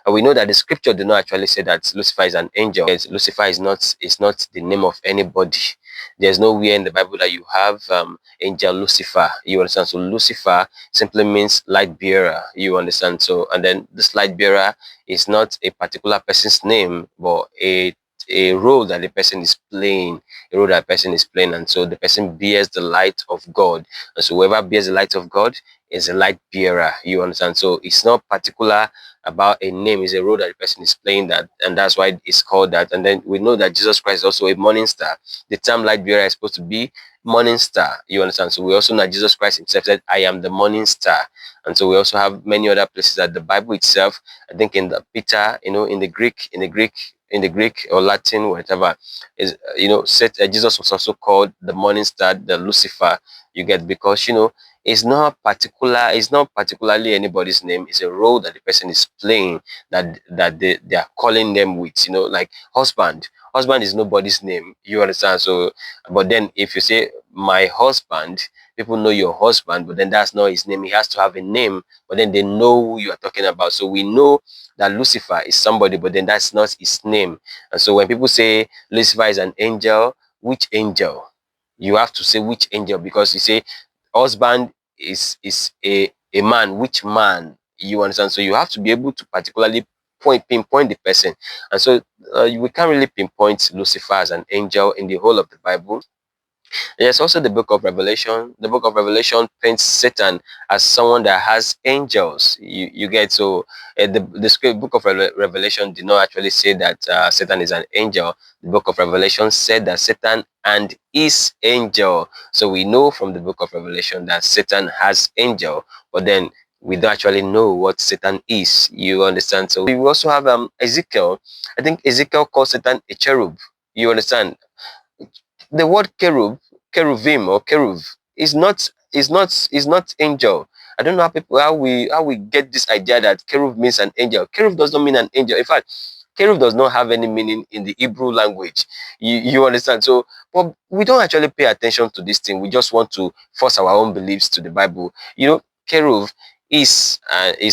And we know that the scripture do not actually say that Lucifer is an angel. Yes, Lucifer is not the name of anybody. There's nowhere in the Bible that you have angel Lucifer. You understand? So Lucifer simply means light bearer. You understand? So, and then this light bearer is not a particular person's name, but a role that the person is playing, a role that the person is playing, and so the person bears the light of God. And so whoever bears the light of God is a light bearer. You understand? So it's not particular about a name, is a role that the person is playing, that, and that's why it's called that. And then we know that Jesus Christ is also a morning star. The term light bearer is supposed to be morning star. You understand? So we also know Jesus Christ himself said, I am the morning star. And so we also have many other places that the Bible itself, I think in the Peter, in the Greek or Latin, whatever, is, said Jesus was also called the morning star, the Lucifer. You get, because it's not particularly anybody's name. It's a role that the person is playing, that they are calling them with. Like husband. Husband is nobody's name. You understand? So, but then if you say my husband, people know your husband, but then that's not his name. He has to have a name, but then they know who you are talking about. So we know that Lucifer is somebody, but then that's not his name. And so when people say Lucifer is an angel, which angel? You have to say which angel, because you say husband is a man. Which man? You understand? So you have to be able to particularly pinpoint the person. And so we can't really pinpoint Lucifer as an angel in the whole of the Bible. There's also the book of Revelation. The book of Revelation paints Satan as someone that has angels. You get, so the book of Revelation did not actually say that Satan is an angel. The book of Revelation said that Satan and his angel. So we know from the book of Revelation that Satan has angel, but then we don't actually know what Satan is. You understand? So we also have Ezekiel. I think Ezekiel calls Satan a cherub. You understand? The word cherubim or keruv is not angel. I don't know how we get this idea that keruv means an angel. Keruv does not mean an angel. In fact, keruv does not have any meaning in the Hebrew language. You understand? So, but we don't actually pay attention to this thing. We just want to force our own beliefs to the Bible. Keruv is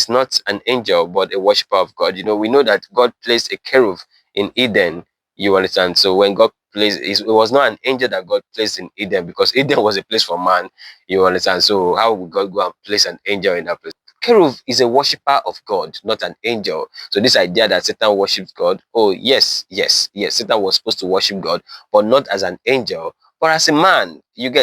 not an angel but a worshiper of God. We know that God placed a keruv in Eden. You understand? So when God placed, it was not an angel that God placed in Eden, because Eden was a place for man. You understand? So how would God go and place an angel in that place? Keruv is a worshipper of God, not an angel. So this idea that Satan worships God, oh yes, Satan was supposed to worship God, but not as an angel, but as a man. You get.